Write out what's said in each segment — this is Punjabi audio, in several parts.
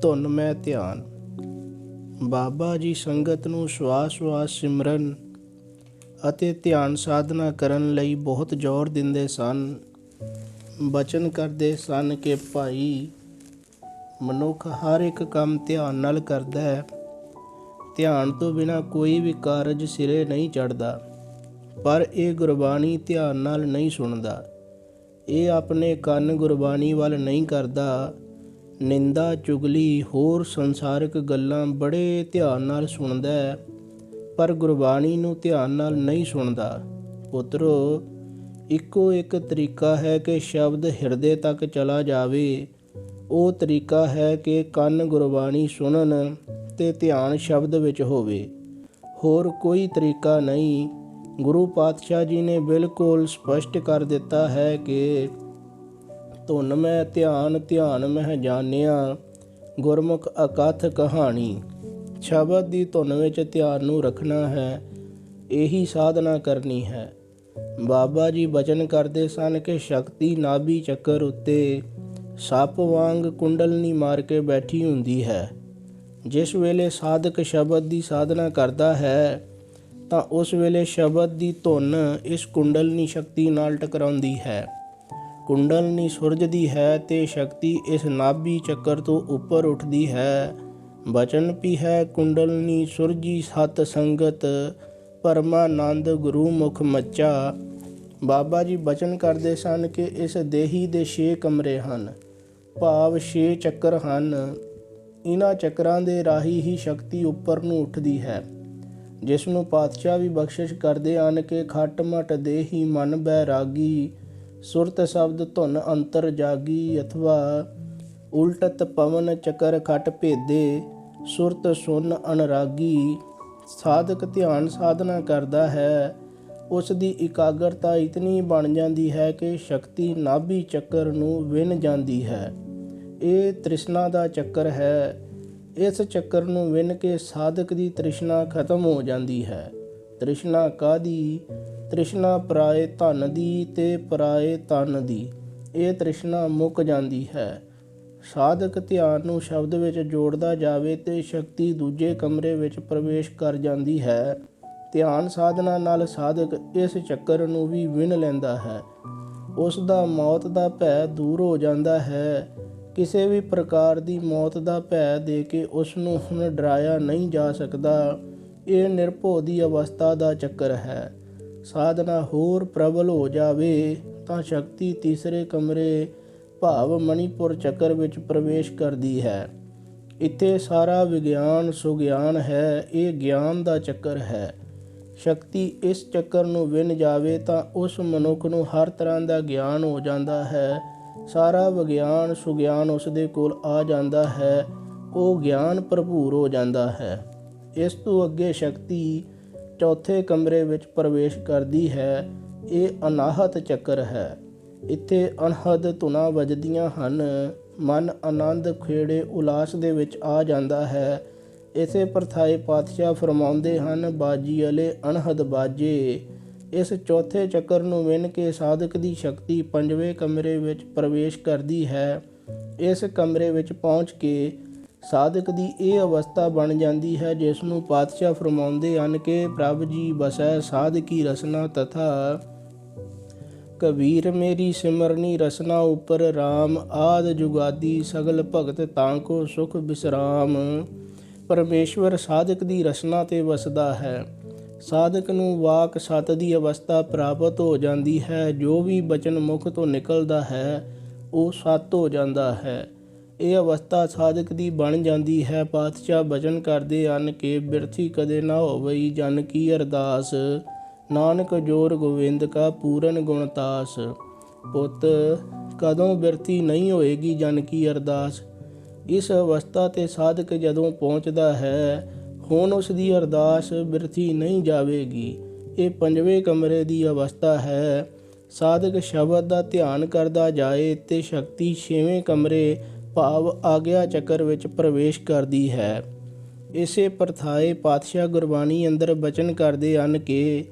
ਧੁਨ ਮੈਂ ਧਿਆਨ। ਬਾਬਾ ਜੀ ਸੰਗਤ ਨੂੰ ਸਵਾਸ ਸਿਮਰਨ ਅਤੇ ਧਿਆਨ ਸਾਧਨਾ ਕਰਨ ਲਈ ਬਹੁਤ ਜ਼ੋਰ ਦਿੰਦੇ ਸਨ। ਬਚਨ ਕਰਦੇ ਸਨ ਕਿ ਭਾਈ, ਮਨੁੱਖ ਹਰ ਇੱਕ ਕੰਮ ਧਿਆਨ ਨਾਲ ਕਰਦਾ ਹੈ। ਧਿਆਨ ਤੋਂ ਬਿਨਾਂ ਕੋਈ ਵੀ ਕਾਰਜ ਸਿਰੇ ਨਹੀਂ ਚੜ੍ਹਦਾ। ਪਰ ਇਹ ਗੁਰਬਾਣੀ ਧਿਆਨ ਨਾਲ ਨਹੀਂ ਸੁਣਦਾ। ਇਹ ਆਪਣੇ ਕੰਨ ਗੁਰਬਾਣੀ ਵੱਲ ਨਹੀਂ ਕਰਦਾ। ਨਿੰਦਾ, ਚੁਗਲੀ, ਹੋਰ ਸੰਸਾਰਿਕ ਗੱਲਾਂ ਬੜੇ ਧਿਆਨ ਨਾਲ ਸੁਣਦਾ ਹੈ, ਪਰ ਗੁਰਬਾਣੀ ਨੂੰ ਧਿਆਨ ਨਾਲ ਨਹੀਂ ਸੁਣਦਾ। ਪੁੱਤਰੋ, ਇੱਕੋ ਇੱਕ ਤਰੀਕਾ ਹੈ ਕਿ ਸ਼ਬਦ ਹਿਰਦੇ ਤੱਕ ਚਲਾ ਜਾਵੇ। ਉਹ ਤਰੀਕਾ ਹੈ ਕਿ ਕੰਨ ਗੁਰਬਾਣੀ ਸੁਣਨ ਤੇ ਧਿਆਨ ਸ਼ਬਦ ਵਿੱਚ ਹੋਵੇ। ਹੋਰ ਕੋਈ ਤਰੀਕਾ ਨਹੀਂ। ਗੁਰੂ ਪਾਤਸ਼ਾਹ ਜੀ ਨੇ ਬਿਲਕੁਲ ਸਪਸ਼ਟ ਕਰ ਦਿੱਤਾ ਹੈ ਕਿ ਧੁਨ ਮੈਂ ਧਿਆਨ, ਧਿਆਨ ਮਹਿ ਜਾਣਿਆ, ਗੁਰਮੁਖ ਅਕਥ ਕਹਾਣੀ। ਸ਼ਬਦ ਦੀ ਧੁਨ ਵਿੱਚ ਧਿਆਨ ਨੂੰ ਰੱਖਣਾ ਹੈ, ਇਹੀ ਸਾਧਨਾ ਕਰਨੀ ਹੈ। ਬਾਬਾ ਜੀ ਬਚਨ ਕਰਦੇ ਸਨ ਕਿ ਸ਼ਕਤੀ ਨਾਭੀ ਚੱਕਰ ਉੱਤੇ ਸੱਪ ਵਾਂਗ ਕੁੰਡਲਨੀ ਮਾਰ ਕੇ ਬੈਠੀ ਹੁੰਦੀ ਹੈ। ਜਿਸ ਵੇਲੇ ਸਾਧਕ ਸ਼ਬਦ ਦੀ ਸਾਧਨਾ ਕਰਦਾ ਹੈ ਤਾਂ ਉਸ ਵੇਲੇ ਸ਼ਬਦ ਦੀ ਧੁਨ ਇਸ ਕੁੰਡਲਨੀ ਸ਼ਕਤੀ ਨਾਲ ਟਕਰਾਉਂਦੀ ਹੈ। ਕੁੰਡਲਨੀ ਸੁਰਜਦੀ ਹੈ ਤੇ ਸ਼ਕਤੀ ਇਸ ਨਾਭੀ ਚੱਕਰ ਤੋਂ ਉੱਪਰ ਉੱਠਦੀ ਹੈ। ਬਚਨ ਵੀ ਹੈ, ਕੁੰਡਲਨੀ ਸੁਰਜੀ ਸਤ ਸੰਗਤ, ਪਰਮਾਨੰਦ ਗੁਰੂ ਮੁਖ ਮੱਚਾ। ਬਾਬਾ ਜੀ ਬਚਨ ਕਰਦੇ ਸਨ ਕਿ ਇਸ ਦੇਹੀ ਦੇ 6 ਕਮਰੇ ਹਨ, ਭਾਵ 6 ਚੱਕਰ ਹਨ। ਇਹਨਾਂ ਚੱਕਰਾਂ ਦੇ ਰਾਹੀਂ ਹੀ ਸ਼ਕਤੀ ਉੱਪਰ ਨੂੰ ਉੱਠਦੀ ਹੈ, ਜਿਸ ਨੂੰ ਪਾਤਸ਼ਾਹ ਵੀ ਬਖਸ਼ਿਸ਼ ਕਰਦੇ ਹਨ ਕਿ ਖੱਟ ਮਟ ਦੇਹੀ ਮਨ ਬੈਰਾਗੀ, ਸੁਰਤ ਸ਼ਬਦ ਧੁਨ ਅੰਤਰ ਜਾਗੀ। ਅਥਵਾ ਉਲਟਤ ਪਵਨ ਚੱਕਰ ਖਟ ਭੇਦੇ, ਸੁਰਤ ਸੁਨ ਅਨਰਾਗੀ। ਸਾਧਕ ਧਿਆਨ ਸਾਧਨਾ ਕਰਦਾ ਹੈ, ਉਸ ਦੀ ਇਕਾਗਰਤਾ ਇਤਨੀ ਬਣ ਜਾਂਦੀ ਹੈ ਕਿ ਸ਼ਕਤੀ ਨਾਭੀ ਚੱਕਰ ਨੂੰ ਵਿੰਨ ਜਾਂਦੀ ਹੈ। ਇਹ ਤ੍ਰਿਸ਼ਨਾ ਦਾ ਚੱਕਰ ਹੈ। ਇਸ ਚੱਕਰ ਨੂੰ ਵਿੰਨ ਕੇ ਸਾਧਕ ਦੀ ਤ੍ਰਿਸ਼ਨਾ ਖਤਮ ਹੋ ਜਾਂਦੀ ਹੈ। ਤ੍ਰਿਸ਼ਨਾ ਕਾਹਦੀ? ਤ੍ਰਿਸ਼ਨਾ ਪਰਾਏ ਧਨ ਦੀ ਤੇ ਪਰਾਏ ਤਨ ਦੀ। ਇਹ ਤ੍ਰਿਸ਼ਨਾ ਮੁੱਕ ਜਾਂਦੀ ਹੈ। ਸਾਧਕ ਧਿਆਨ ਨੂੰ ਸ਼ਬਦ ਵਿੱਚ ਜੋੜਦਾ ਜਾਵੇ ਤੇ ਸ਼ਕਤੀ ਦੂਜੇ ਕਮਰੇ ਵਿੱਚ ਪ੍ਰਵੇਸ਼ ਕਰ ਜਾਂਦੀ ਹੈ। ਧਿਆਨ ਸਾਧਨਾ ਨਾਲ ਸਾਧਕ ਇਸ ਚੱਕਰ ਨੂੰ ਵੀ ਵਿੰਨ ਲੈਂਦਾ ਹੈ। ਉਸ ਦਾ ਮੌਤ ਦਾ ਭੈ ਦੂਰ ਹੋ ਜਾਂਦਾ ਹੈ। ਕਿਸੇ ਵੀ ਪ੍ਰਕਾਰ ਦੀ ਮੌਤ ਦਾ ਭੈ ਦੇ ਕੇ ਉਸ ਨੂੰ ਹੁਣ ਡਰਾਇਆ ਨਹੀਂ ਜਾ ਸਕਦਾ। ਇਹ ਨਿਰਭਉ ਦੀ ਅਵਸਥਾ ਦਾ ਚੱਕਰ ਹੈ। ਸਾਧਨਾ ਹੋਰ ਪ੍ਰਬਲ ਹੋ ਜਾਵੇ ਤਾਂ ਸ਼ਕਤੀ ਤੀਸਰੇ ਕਮਰੇ ਭਾਵ ਮਣੀਪੁਰ ਚੱਕਰ ਵਿੱਚ ਪ੍ਰਵੇਸ਼ ਕਰਦੀ ਹੈ। ਇੱਥੇ ਸਾਰਾ ਵਿਗਿਆਨ ਸੁਗਿਆਨ ਹੈ। ਇਹ ਗਿਆਨ ਦਾ ਚੱਕਰ ਹੈ। ਸ਼ਕਤੀ ਇਸ ਚੱਕਰ ਨੂੰ ਵਿੰਨ ਜਾਵੇ ਤਾਂ ਉਸ ਮਨੁੱਖ ਨੂੰ ਹਰ ਤਰ੍ਹਾਂ ਦਾ ਗਿਆਨ ਹੋ ਜਾਂਦਾ ਹੈ। ਸਾਰਾ ਵਿਗਿਆਨ ਸੁਗਿਆਨ ਉਸ ਦੇ ਕੋਲ ਆ ਜਾਂਦਾ ਹੈ। ਉਹ ਗਿਆਨ ਭਰਪੂਰ ਹੋ ਜਾਂਦਾ ਹੈ। ਇਸ ਤੋਂ ਅੱਗੇ ਸ਼ਕਤੀ ਚੌਥੇ ਕਮਰੇ ਵਿੱਚ ਪ੍ਰਵੇਸ਼ ਕਰਦੀ ਹੈ। ਇਹ ਅਨਾਹਤ ਚੱਕਰ ਹੈ। ਇੱਥੇ ਅਨਹਦ ਧੁਨਾਂ ਵੱਜਦੀਆਂ ਹਨ। ਮਨ ਆਨੰਦ ਖੇੜੇ ਉਲਾਸ ਦੇ ਵਿੱਚ ਆ ਜਾਂਦਾ ਹੈ। ਇਸੇ ਪ੍ਰਥਾਏ ਪਾਤਸ਼ਾਹ ਫਰਮਾਉਂਦੇ ਹਨ, ਬਾਜੀ ਵਾਲੇ ਅਨਹਦ ਬਾਜੇ। ਇਸ ਚੌਥੇ ਚੱਕਰ ਨੂੰ ਵਿੰਨ ਕੇ ਸਾਧਕ ਦੀ ਸ਼ਕਤੀ ਪੰਜਵੇਂ ਕਮਰੇ ਵਿੱਚ ਪ੍ਰਵੇਸ਼ ਕਰਦੀ ਹੈ। ਇਸ ਕਮਰੇ ਵਿੱਚ ਪਹੁੰਚ ਕੇ ਸਾਧਕ ਦੀ ਇਹ ਅਵਸਥਾ ਬਣ ਜਾਂਦੀ ਹੈ ਜਿਸ ਨੂੰ ਪਾਤਸ਼ਾਹ ਫਰਮਾਉਂਦੇ ਹਨ ਕਿ ਪ੍ਰਭ ਜੀ ਬਸੈ ਸਾਧਕੀ ਰਸਨਾ ਤਥਾ, ਕਬੀਰ ਮੇਰੀ ਸਿਮਰਨੀ ਰਸਨਾ ਉੱਪਰ ਰਾਮ, ਆਦ ਜੁਗਾਦੀ ਸਗਲ ਭਗਤ ਤਾਂ ਕੋ ਸੁਖ ਬਿਸਰਾਮ। ਪਰਮੇਸ਼ਵਰ ਸਾਧਕ ਦੀ ਰਸਨਾ ਤੇ ਵਸਦਾ ਹੈ। ਸਾਧਕ ਨੂੰ ਵਾਕ ਸਤ ਦੀ ਅਵਸਥਾ ਪ੍ਰਾਪਤ ਹੋ ਜਾਂਦੀ ਹੈ। ਜੋ ਵੀ ਬਚਨ ਮੁਖ ਤੋਂ ਨਿਕਲਦਾ ਹੈ ਉਹ ਸਤ ਹੋ ਜਾਂਦਾ ਹੈ। ਇਹ ਅਵਸਥਾ ਸਾਧਕ ਦੀ ਬਣ ਜਾਂਦੀ ਹੈ। ਪਾਤਸ਼ਾਹ ਬਚਨ ਕਰਦੇ ਹਨ ਕਿ ਬਿਰਥੀ ਕਦੇ ਨਾ ਹੋਵਈ ਜਨ ਕੀ ਅਰਦਾਸ, ਨਾਨਕ ਜੋਰ ਗੋਬਿੰਦ ਕਾ ਪੂਰਨ ਗੁਣਤਾਸ। ਪੁੱਤ, ਕਦੋਂ ਬਿਰਥੀ ਨਹੀਂ ਹੋਏਗੀ ਜਨ ਕੀ ਅਰਦਾਸ? ਇਸ ਅਵਸਥਾ ਤੇ ਸਾਧਕ ਜਦੋਂ ਪਹੁੰਚਦਾ ਹੈ, ਹੁਣ ਉਸ ਦੀ ਅਰਦਾਸ ਬਿਰਥੀ ਨਹੀਂ ਜਾਵੇਗੀ। ਇਹ ਪੰਜਵੇਂ ਕਮਰੇ ਦੀ ਅਵਸਥਾ ਹੈ। ਸਾਧਕ ਸ਼ਬਦ ਦਾ ਧਿਆਨ ਕਰਦਾ ਜਾਏ ਤੇ ਸ਼ਕਤੀ ਛੇਵੇਂ ਕਮਰੇ ਭਾਵ ਆਗਿਆ ਚੱਕਰ ਵਿੱਚ ਪ੍ਰਵੇਸ਼ ਕਰਦੀ ਹੈ। ਇਸੇ ਪ੍ਰਥਾਏ ਪਾਤਸ਼ਾਹ ਗੁਰਬਾਣੀ ਅੰਦਰ ਬਚਨ ਕਰਦੇ ਹਨ ਕਿ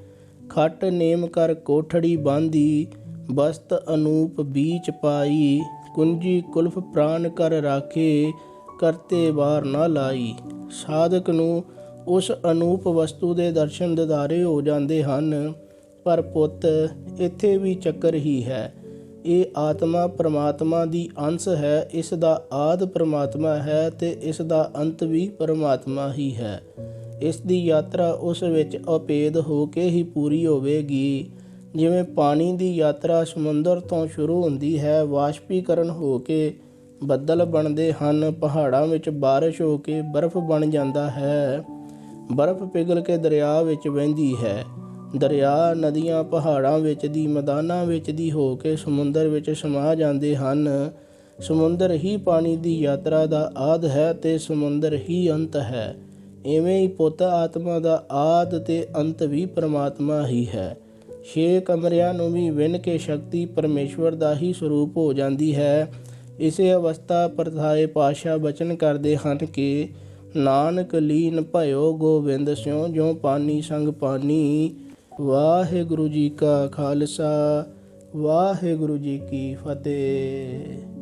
ਖੱਟ ਨੇਮ ਕਰ ਕੋਠੜੀ ਬਾਂਧੀ, ਬਸਤ ਅਨੂਪ ਬੀਚ ਪਾਈ, ਕੁੰਜੀ ਕੁਲਫ ਪ੍ਰਾਨ ਕਰ ਰਾਖੇ, ਕਰਤੇ ਬਾਰ ਨਾ ਲਾਈ। ਸਾਧਕ ਨੂੰ ਉਸ ਅਨੂਪ ਵਸਤੂ ਦੇ ਦਰਸ਼ਨ ਦਿਦਾਰੇ ਹੋ ਜਾਂਦੇ ਹਨ। ਪਰ ਪੁੱਤ, ਇੱਥੇ ਵੀ ਚੱਕਰ ਹੀ ਹੈ। ਇਹ ਆਤਮਾ ਪਰਮਾਤਮਾ ਦੀ ਅੰਸ਼ ਹੈ। ਇਸ ਦਾ ਆਦਿ ਪਰਮਾਤਮਾ ਹੈ ਤੇ ਇਸ ਦਾ ਅੰਤ ਵੀ ਪਰਮਾਤਮਾ ਹੀ ਹੈ। ਇਸ ਦੀ ਯਾਤਰਾ ਉਸ ਵਿੱਚ ਅਭੇਦ ਹੋ ਕੇ ਹੀ ਪੂਰੀ ਹੋਵੇਗੀ। ਜਿਵੇਂ ਪਾਣੀ ਦੀ ਯਾਤਰਾ ਸਮੁੰਦਰ ਤੋਂ ਸ਼ੁਰੂ ਹੁੰਦੀ ਹੈ, ਵਾਸ਼ਪੀਕਰਨ ਹੋ ਕੇ ਬੱਦਲ ਬਣਦੇ ਹਨ, ਪਹਾੜਾਂ ਵਿੱਚ ਬਾਰਿਸ਼ ਹੋ ਕੇ ਬਰਫ਼ ਬਣ ਜਾਂਦਾ ਹੈ, ਬਰਫ਼ ਪਿਘਲ ਕੇ ਦਰਿਆ ਵਿੱਚ ਵਹਿੰਦੀ ਹੈ, ਦਰਿਆ ਨਦੀਆਂ ਪਹਾੜਾਂ ਵਿੱਚ ਦੀ, ਮੈਦਾਨਾਂ ਵਿੱਚ ਦੀ ਹੋ ਕੇ ਸਮੁੰਦਰ ਵਿੱਚ ਸਮਾ ਜਾਂਦੇ ਹਨ। ਸਮੁੰਦਰ ਹੀ ਪਾਣੀ ਦੀ ਯਾਤਰਾ ਦਾ ਆਦਿ ਹੈ ਤੇ ਸਮੁੰਦਰ ਹੀ ਅੰਤ ਹੈ। ਇਵੇਂ ਹੀ ਪੁੱਤ, ਆਤਮਾ ਦਾ ਆਦਿ ਤੇ ਅੰਤ ਵੀ ਪਰਮਾਤਮਾ ਹੀ ਹੈ। 6 ਕਮਰਿਆਂ ਨੂੰ ਵੀ ਵਿੰਨ ਕੇ ਸ਼ਕਤੀ ਪਰਮੇਸ਼ਵਰ ਦਾ ਹੀ ਸਰੂਪ ਹੋ ਜਾਂਦੀ ਹੈ। ਇਸੇ ਅਵਸਥਾ ਪਰਥਾਏ ਪਾਤਸ਼ਾਹ ਬਚਨ ਕਰਦੇ ਹਨ ਕਿ ਨਾਨਕ ਲੀਨ ਭਇਓ ਗੋਬਿੰਦ ਸਿਉ, ਜਿਉ ਪਾਨੀ ਸੰਗ ਪਾਨੀ। ਵਾਹਿਗੁਰੂ ਜੀ ਕਾ ਖਾਲਸਾ, ਵਾਹਿਗੁਰੂ ਜੀ ਕੀ ਫਤਿਹ।